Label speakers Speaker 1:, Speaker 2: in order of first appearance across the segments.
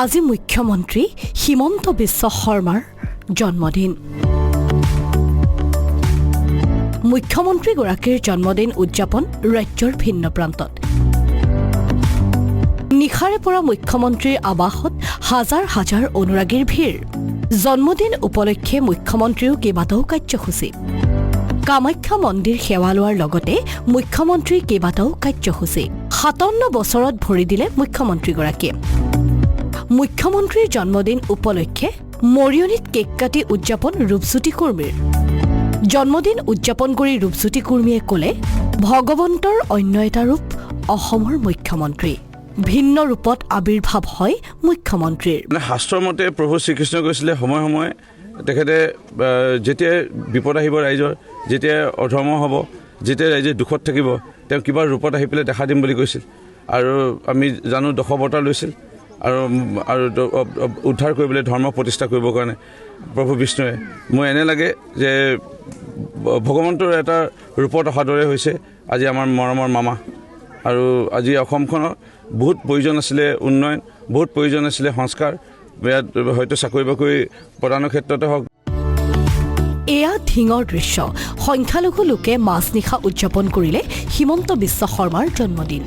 Speaker 1: আজি মুখ্যমন্ত্ৰী হিমন্ত বিশ্ব শৰ্মাৰ জন্মদিন। মুখ্যমন্ত্ৰীগৰাকীৰ জন্মদিন উদযাপন ৰাজ্যৰ ভিন্ন প্ৰান্তত। নিশাৰে পৰা মুখ্যমন্ত্ৰীৰ আৱাসত হাজাৰ হাজাৰ অনুৰাগীৰ ভিৰ। জন্মদিন উপলক্ষে মুখ্যমন্ত্ৰীও কেইবাটাও কাৰ্যসূচী। কামাখ্যা মন্দিৰ সেৱা লোৱাৰ লগতে মুখ্যমন্ত্ৰীৰ কেইবাটাও কাৰ্যসূচী। 57 বছৰত ভৰি দিলে মুখ্যমন্ত্ৰীগৰাকীয়ে। মুখ্যমন্ত্ৰীৰ জন্মদিন উপলক্ষে মৰিয়নিত কেক কাটি উদযাপন ৰূপজ্যোতি কুৰ্মীৰ। জন্মদিন উদযাপন কৰি ৰূপজ্যোতি কুৰ্মীয়ে ক'লে, ভগৱন্তৰ অন্য এটা ৰূপ অসমৰ মুখ্যমন্ত্ৰী। ভিন্ন ৰূপত আবিৰ্ভাৱ হয় মুখ্যমন্ত্ৰীৰ।
Speaker 2: শাস্ত্ৰৰ মতে প্ৰভু শ্ৰীকৃষ্ণ কৈছিলে সময়ে সময়ে তেখেতে যেতিয়া বিপদ আহিব ৰাইজৰ, যেতিয়া অধৰ্ম হ'ব, যেতিয়া ৰাইজে দুখত থাকিব, তেওঁ কিবা ৰূপত আহি পেলাই দেখা দিম বুলি কৈছিল। আৰু আমি জানো দশাৱতাৰ লৈছিল আৰু উদ্ধাৰ কৰিবলৈ ধৰ্ম প্ৰতিষ্ঠা কৰিবৰ কাৰণে প্ৰভু বিষ্ণুৱে। মোৰ এনে লাগে যে ভগৱন্তৰ এটা ৰূপত অহাৰ দৰে হৈছে আজি আমাৰ মৰমৰ মামা। আৰু আজি অসমখনৰ বহুত প্ৰয়োজন আছিলে উন্নয়ন, বহুত প্ৰয়োজন আছিলে সংস্কাৰ, ইয়াত হয়তো চাকৰি বাকৰি প্ৰদানৰ ক্ষেত্ৰতে হওক।
Speaker 1: এয়া ধিঙৰ দৃশ্য। সংখ্যালঘু লোকে মাজনিশা উদযাপন কৰিলে হিমন্ত বিশ্ব শৰ্মাৰ জন্মদিন।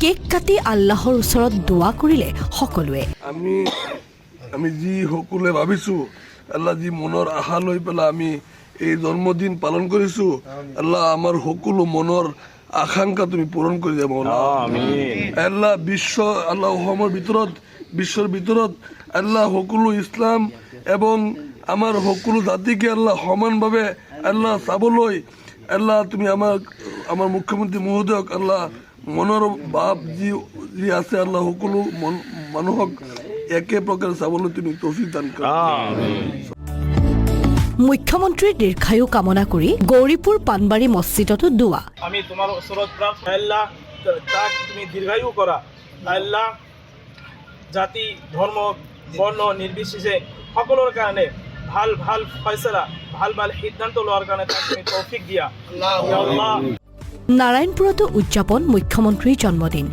Speaker 1: কেক কাটি আল্লাহৰ ওচৰত দোৱা কৰিলে সকলোৱে।
Speaker 3: আমি যি সকলোৱে ভাবিছোঁ, আল্লাহ যি মনৰ আশা লৈ পেলাই আমি এই জন্মদিন পালন কৰিছোঁ, আল্লাহ আমাৰ সকলো মনৰ আকাংক্ষা তুমি পূৰণ কৰি যাব। আল্লাহ আল্লাহ অসমৰ ভিতৰত, বিশ্বৰ ভিতৰত আল্লাহ সকলো ইছলাম এবং আমাৰ সকলো জাতিকে আল্লাহ সমানভাৱে আল্লাহ চাবলৈ আল্লাহ তুমি আমাৰ মুখ্যমন্ত্ৰী মহোদয়ক আল্লাহ মনৰ ভাৱ যি আছে আল্লাহ সকলো মানুহক একে প্ৰকাৰে চাবলৈ তুমি তৌফিক দান কৰা।
Speaker 1: মুখ্যমন্ত্ৰীৰ দীৰ্ঘায়ু কামনা কৰি গৌৰীপুৰ পানবাৰী মছজিদতো দোৱা।
Speaker 4: আমি তোমাৰ ওচৰত প্ৰাৰ্থনা, আল্লাহ তাক তুমি দীৰ্ঘায়ু কৰা। আল্লাহ জাতি ধৰ্ম বৰ্ণ নিৰ্বিশেষে সকলোৰ কাৰণে ভাল ভাল ফয়ছলা, ভাল ভাল সিদ্ধান্ত লোৱাৰ কাৰণে তাক তুমি তৌফিক দিয়া।
Speaker 1: নাৰায়ণপুৰতো উদযাপন মুখ্যমন্ত্ৰীৰ জন্মদিন।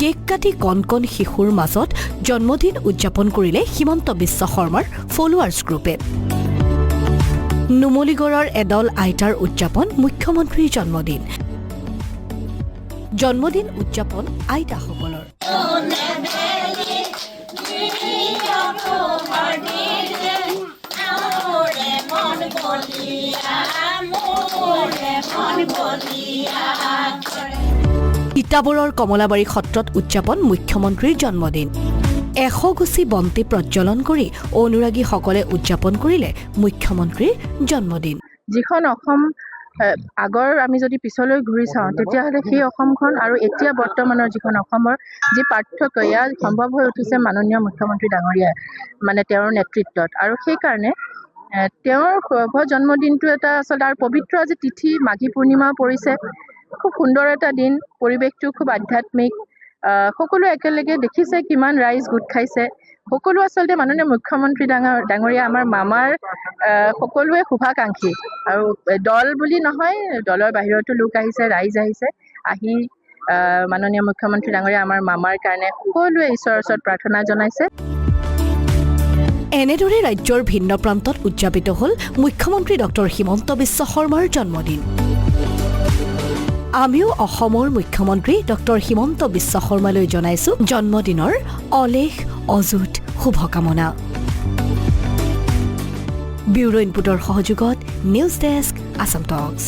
Speaker 1: কেক কাটি কণ কণ শিশুৰ মাজত জন্মদিন উদযাপন কৰিলে হিমন্ত বিশ্ব শৰ্মাৰ ফলোৱাৰ্ছ গ্ৰুপে। নুমলীগড়ৰ এদল আইতাৰ উদযাপন মুখ্যমন্ত্ৰীৰ জন্মদিন। জন্মদিন উদযাপন আইতাসকলৰ। তিতাবৰৰ কমলাবাৰী সত্ৰত উদযাপন মুখ্যমন্ত্ৰীৰ জন্মদিন। 100 গুছি বন্তি প্ৰজ্বলন কৰি অনুৰাগীসকলে উদযাপন কৰিলে মুখ্যমন্ত্ৰীৰ জন্মদিন।
Speaker 5: যিখন অসম আগৰ আমি যদি পিছলৈ ঘূৰি চাওঁ, তেতিয়াহ'লে সেই অসমখন আৰু এতিয়া বৰ্তমানৰ যিখন অসমৰ যি পাৰ্থক্য, ইয়াৰ সম্ভৱ হৈ উঠিছে মাননীয় মুখ্যমন্ত্ৰী ডাঙৰীয়াই, মানে তেওঁৰ নেতৃত্বত। আৰু সেইকাৰণে তেওঁৰ শুভ জন্মদিনটো এটা আচলতে আৰু পবিত্ৰ আজি তিথি মাঘী পূৰ্ণিমাও পৰিছে। খুব সুন্দৰ এটা দিন, পৰিৱেশটো খুব আধ্যাত্মিক। সকলো একেলগে দেখিছে কিমান ৰাইজ গোট খাইছে। সকলো আচলতে মাননীয় মুখ্যমন্ত্ৰী ডাঙৰীয়া আমাৰ মামাৰ সকলোৱে শুভাকাংক্ষী। আৰু দল বুলি নহয়, দলৰ বাহিৰতো লোক আহিছে, ৰাইজ আহিছে, আহি মাননীয় মুখ্যমন্ত্ৰী ডাঙৰীয়া আমাৰ মামাৰ কাৰণে সকলোৱে ঈশ্বৰৰ ওচৰত প্ৰাৰ্থনা জনাইছে।
Speaker 1: এনেদৰে ৰাজ্যৰ ভিন্ন প্ৰান্তত উদযাপিত হ'ল মুখ্যমন্ত্ৰী ডক্টৰ হিমন্ত বিশ্ব শৰ্মাৰ জন্মদিন। আমিও অসমৰ মুখ্যমন্ত্ৰী ডক্টৰ হিমন্ত বিশ্ব শৰ্মালৈ জনাইছো জন্মদিনৰ অলেখ অযুত শুভকামনা। ব্যুৰ' ইনপুটৰ সহযোগত নিউজ ডেস্ক আছাম টক্স।